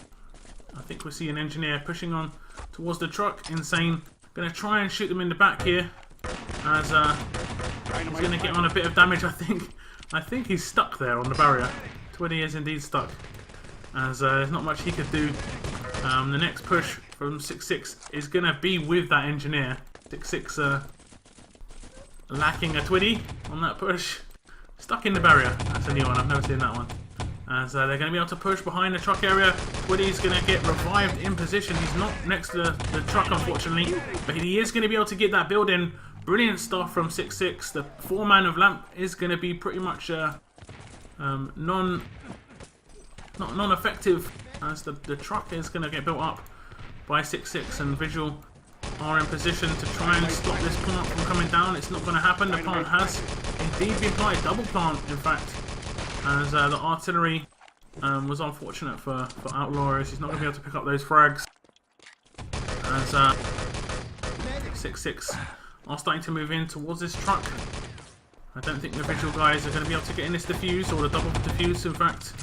think we see an engineer pushing on towards the truck. Insane. Going to try and shoot them in the back here, as he's going to get on a bit of damage. I think he's stuck there on the barrier. Twitty is indeed stuck, as there's not much he could do. The next push from 6-6 is going to be with that engineer. 6-6 lacking a Twitty on that push. Stuck in the barrier. That's a new one. I've never seen that one. As they're going to be able to push behind the truck area. Twitty's going to get revived in position. He's not next to the truck, unfortunately, but he is going to be able to get that build in. Brilliant stuff from 6-6. The 4-man of Lamp is going to be pretty much non-effective, as the truck is going to get built up by 6-6, and Visual are in position to try and stop this plant from coming down. It's not going to happen. The plant has indeed been planted, double plant in fact, as the artillery was unfortunate for Outlaw, as he's not going to be able to pick up those frags. As 6-6 are starting to move in towards this truck. I don't think the Visual guys are going to be able to get in this defuse, or the double defuse in fact.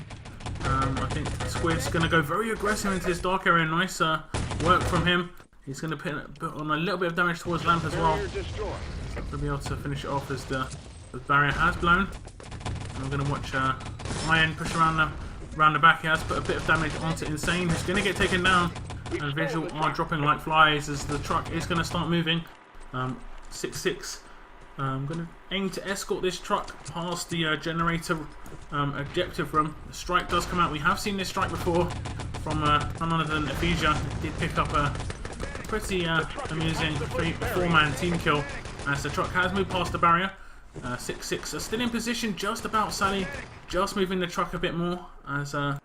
I think Squid's going to go very aggressive into this dark area. Nice work from him. He's going to put on a little bit of damage towards Lamp as well. He's not going to be able to finish it off as the barrier has blown. And we're going to watch Iron push around the back. He has put a bit of damage onto Insane, who's going to get taken down. And Visual are dropping like flies as the truck is going to start moving. 6-6. I'm going to aim to escort this truck past the generator objective room. The strike does come out. We have seen this strike before from none other than Ephesia. It did pick up a pretty amusing 4-man team kill as the truck has moved past the barrier. 6-6 are still in position, just about Sally, just moving the truck a bit more as it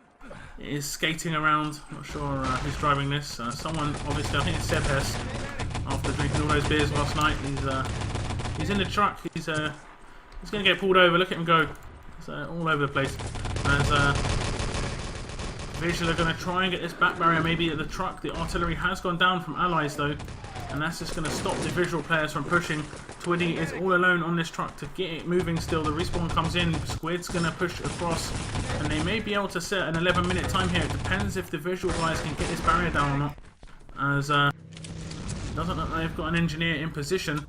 is skating around. Not sure who's driving this. Someone, obviously, I think it's Sebes, after drinking all those beers last night. He's in the truck. He's going to get pulled over. Look at him go. He's all over the place. As Visual are going to try and get this back barrier maybe at the truck. The artillery has gone down from allies though. and that's just going to stop the visual players from pushing. Twiddy is all alone on this truck to get it moving still. The respawn comes in, Squid's going to push across, and they may be able to set an 11-minute time here. It depends if the visual guys can get this barrier down or not, as it doesn't look like they've got an engineer in position.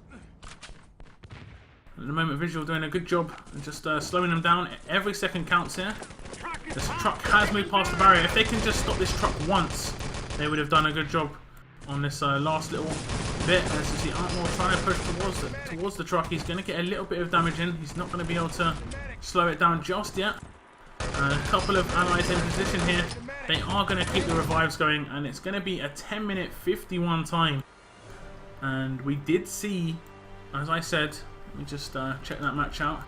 At the moment, visual doing a good job of just slowing them down. Every second counts here. This truck has moved past the barrier. If they can just stop this truck once, they would have done a good job on this last little bit. As you see, Artmore trying to push towards the truck. He's going to get a little bit of damage in. He's not going to be able to slow it down just yet. A couple of allies in position here. They are going to keep the revives going, and it's going to be a 10-minute 51 time. And we did see, as I said, let me just check that match out.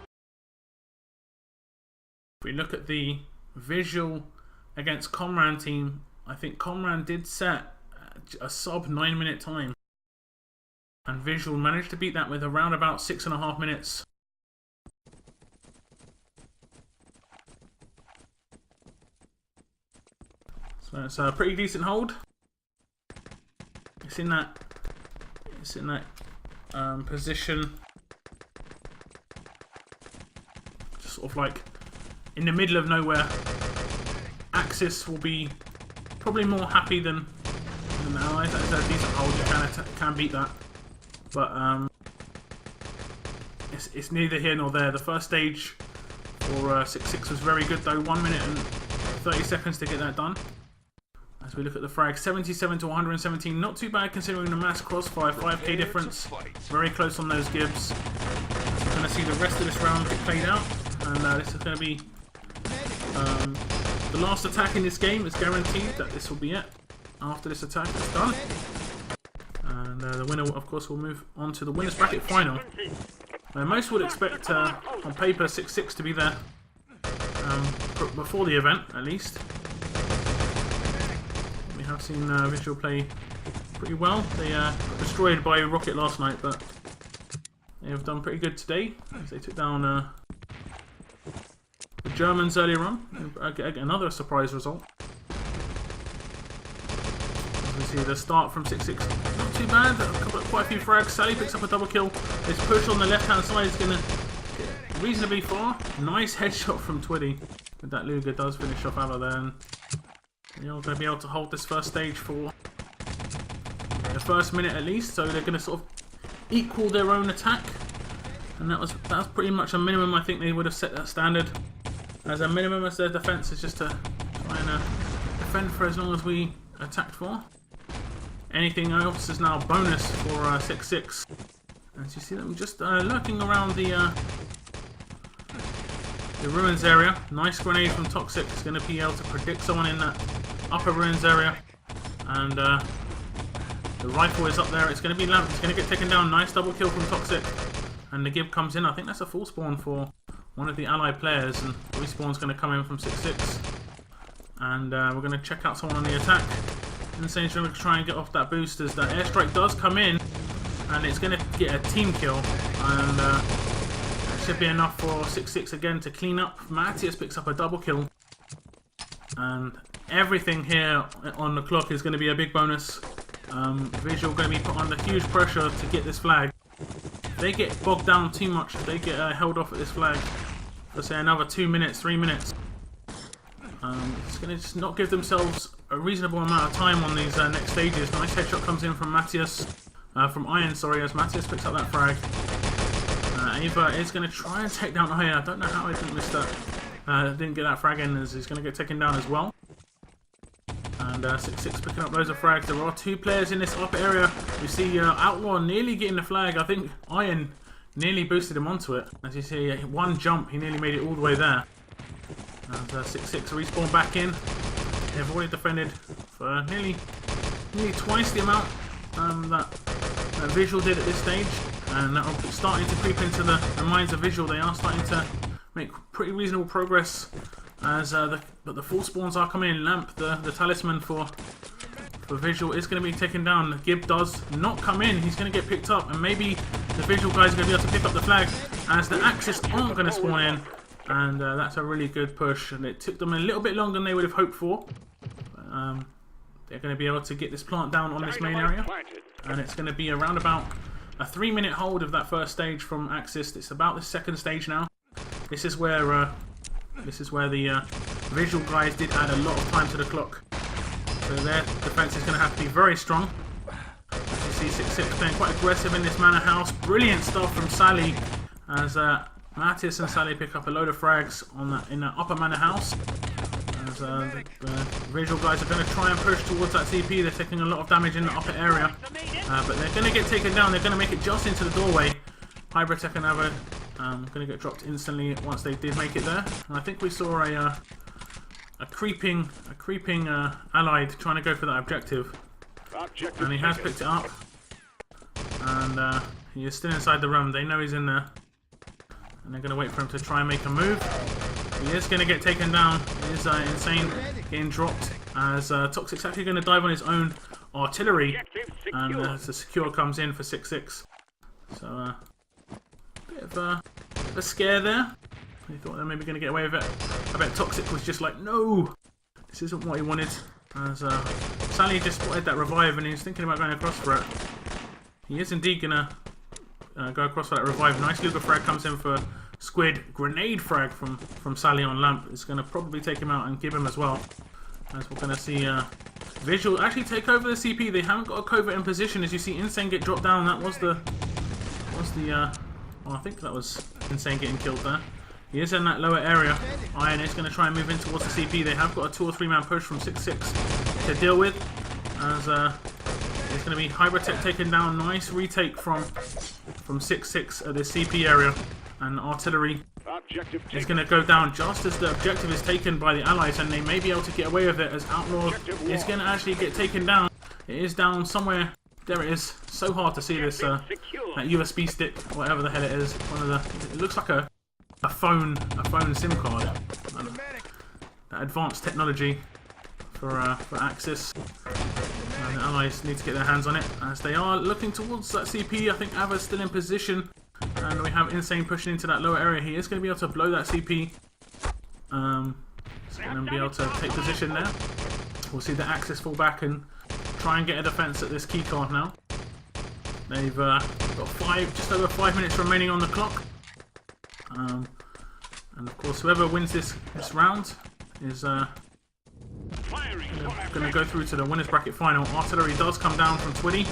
If we look at the visual against Comran team, I think Comran did set a sub 9-minute time, and visual managed to beat that with around about 6.5 minutes. So it's a pretty decent hold. It's in that position, just sort of like in the middle of nowhere. Axis will be probably more happy than Allies. That's a decent hold. You can beat that, but it's neither here nor there. The first stage for SICK6 was very good though. 1 minute and 30 seconds to get that done. As we look at the frag, 77 to 117, not too bad considering the mass crossfire, 5k difference, very close on those gibs. We're going to see the rest of this round get played out, and this is going to be the last attack in this game. Is guaranteed that this will be it after this attack is done. And the winner, of course, will move on to the winners bracket final. Most would expect on paper SICK6 to be there before the event, at least. I've seen Visual play pretty well. They got destroyed by Rocket last night, but they have done pretty good today as they took down the Germans earlier on. Another surprise result. As we see the start from SICK6, not too bad. Quite a few frags. Sally picks up a double kill. This push on the left-hand side is going to get reasonably far. Nice headshot from Twiddy. But that Luger does finish off out of there. And you're going to be able to hold this first stage for the first minute at least, so they're going to sort of equal their own attack, and that's pretty much a minimum. I think they would have set that standard as a minimum as their defense is just to try and defend for as long as we attacked for. Anything else is now bonus for SICK6. As you see them just lurking around the ruins area. Nice grenade from Toxic. Is going to be able to predict someone in that upper ruins area, and the rifle is up there. It's going to be Lamp. It's going to get taken down. Nice double kill from Toxic, and the Gib comes in. I think that's a full spawn for one of the allied players, and respawn's going to come in from SICK6, and we're going to check out someone on the attack. Insane's going to try and get off that boost as that airstrike does come in, and it's going to get a team kill, and it should be enough for SICK6 again to clean up. Matthias picks up a double kill, and everything here on the clock is going to be a big bonus. Visual going to be put under huge pressure to get this flag. If they get bogged down too much, if they get held off at this flag for say another 2 minutes, 3 minutes, it's going to just not give themselves a reasonable amount of time on these next stages. Nice headshot comes in from Matthias, from Iron, sorry, as Matthias picks up that frag. Ava is going to try and take down Iron. I don't know how I didn't miss that. Didn't get that frag in, as he's going to get taken down as well. And SICK6 picking up loads of frags. There are 2 players in this upper area. We see Outlaw nearly getting the flag. I think Iron nearly boosted him onto it. As you see, one jump, he nearly made it all the way there. And SICK6 respawn back in. They've already defended for nearly twice the amount that Visual did at this stage. And that are starting to creep into the minds of Visual. They are starting to make pretty reasonable progress as but the full spawns are coming in. Lamp, the talisman for Visual, is going to be taken down. The Gib does not come in. He's going to get picked up, and maybe the Visual guys are going to be able to pick up the flag as the Axis aren't going to spawn in. And that's a really good push, and it took them a little bit longer than they would have hoped for. they're going to be able to get this plant down on this main area. And it's going to be around about a 3-minute hold of that first stage from Axis. It's about the second stage now. This is where the visual guys did add a lot of time to the clock. So their defense is going to have to be very strong. As you see, SICK6 playing quite aggressive in this manor house. Brilliant stuff from Sally as Mattis and Sally pick up a load of frags on in the upper manor house. As the visual guys are going to try and push towards that CP. They're taking a lot of damage in the upper area, but they're going to get taken down. They're going to make it just into the doorway. Hybridtech and Ava going to get dropped instantly once they did make it there. And I think we saw a creeping allied trying to go for that objective, and he has picked it up, and he is still inside the room. They know he's in there, and they're going to wait for him to try and make a move. He is going to get taken down. It is Insane getting dropped as Toxic's actually going to dive on his own artillery, and the secure comes in for SICK6. So a bit of a scare there. He thought they were maybe going to get away with it. I bet Toxic was just like, no, this isn't what he wanted. As Sally just spotted that revive and he's thinking about going across for it. He is indeed going to go across for that revive. Nice Luger frag comes in for Squid. Grenade frag from Sally on Lamp. It's going to probably take him out and give him as well. As we're going to see Visual actually take over the CP. They haven't got a covert in position. As you see Insane get dropped down. That was the well, I think that was Insane getting killed there. He is in that lower area. Iron is going to try and move in towards the CP. They have got a 2 or 3 man push from SICK6 to deal with. As it's going to be Hybridtech taken down. Nice retake from SICK6 at the CP area. And artillery is going to go down just as the objective is taken by the allies, and they may be able to get away with it as Outlaw is going to actually get taken down. It is down somewhere. There it is. So hard to see this that USB stick, whatever the hell it is. It looks like a phone SIM card. That advanced technology for Axis. And the allies need to get their hands on it as they are looking towards that CP. I think Ava's still in position. And we have Insane pushing into that lower area. He is going to be able to blow that CP. He's going to be able to take position there. We'll see the Axis fall back and try and get a defense at this keycard now. They've got just over 5 minutes remaining on the clock. And of course, whoever wins this round is going to go through to the winners bracket final. Artillery does come down from Twitty.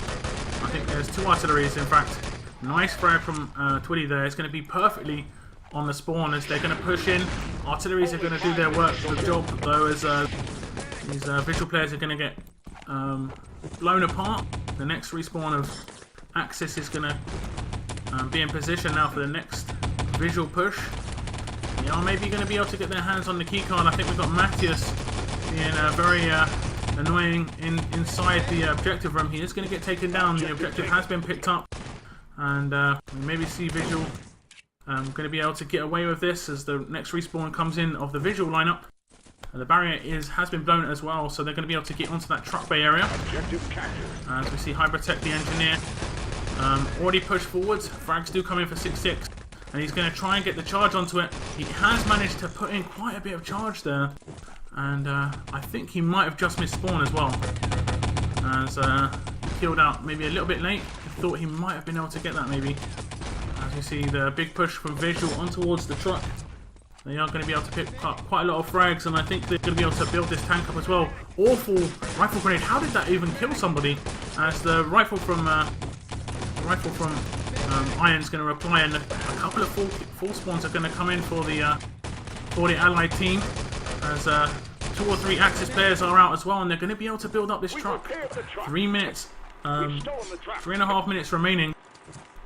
I think there's 2 artilleries, in fact. Nice frag from Twitty there. It's going to be perfectly on the spawn as they're going to push in. Artilleries are going to do their work, the job, though, as these visual players are going to get blown apart. The next respawn of Axis is going to be in position now for the next visual push. They are maybe going to be able to get their hands on the keycard. I think we've got Matthias being very annoying inside the objective room. He is going to get taken down. The objective has been picked up. And we maybe see Visual going to be able to get away with this as the next respawn comes in of the Visual lineup. The barrier has been blown as well, so they're going to be able to get onto that truck bay area. As we see Hybridtech, the engineer, already pushed forwards. Frags do come in for SICK6, and he's going to try and get the charge onto it. He has managed to put in quite a bit of charge there, and I think he might have just missed spawn as well. As he killed out maybe a little bit late. Thought he might have been able to get that maybe. As you see the big push from Visual on towards the truck. They are going to be able to pick up quite a lot of frags, and I think they're going to be able to build this tank up as well. Awful rifle grenade. How did that even kill somebody? As the rifle from Iron's going to reply, and a couple of full spawns are going to come in for the allied team. As 2 or 3 Axis players are out as well, and they're going to be able to build up this truck. 3 minutes. 3.5 minutes remaining,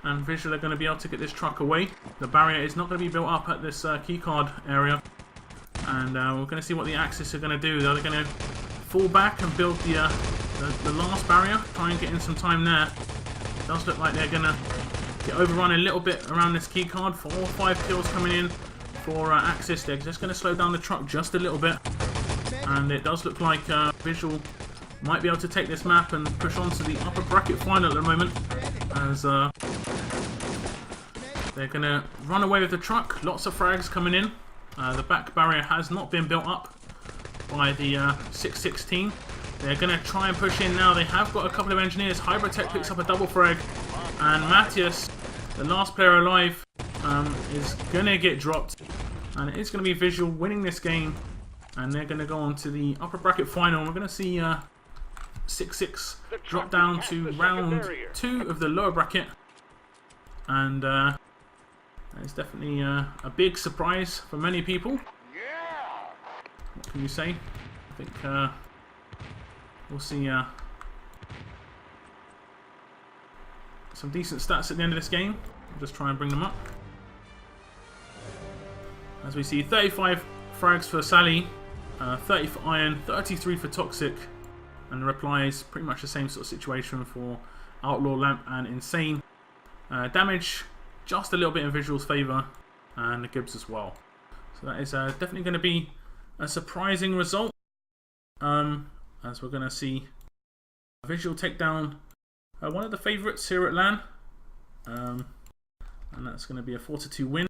and Visual are going to be able to get this truck away. The barrier is not going to be built up at this keycard area, and we're going to see what the Axis are going to do. They're going to fall back and build the last barrier, try and get in some time there. It does look like they're going to get overrun a little bit around this keycard. 4 or 5 kills coming in for Axis. They're just going to slow down the truck just a little bit, and it does look like Visual might be able to take this map and push on to the upper bracket final at the moment, as they're going to run away with the truck. Lots of frags coming in. The back barrier has not been built up by the SICK6 team. They're going to try and push in now. They have got a couple of engineers. Hybrotech picks up a double frag. And Matthias, the last player alive, is going to get dropped. And it is going to be Visual winning this game. And they're going to go on to the upper bracket final. We're going to see SICK6 drop down to round 2 of the lower bracket. And it's definitely a big surprise for many people. What can you say? I think we'll see some decent stats at the end of this game. I'll just try and bring them up. As we see 35 frags for Sally, 30 for Iron, 33 for Toxic, and the reply is pretty much the same sort of situation for Outlaw, Lamp and Insane. Damage just a little bit in Visual's favour, and the Gibbs as well. So that is definitely going to be a surprising result, as we're going to see Visual take down one of the favourites here at LAN, and that's going to be a 4-2 win.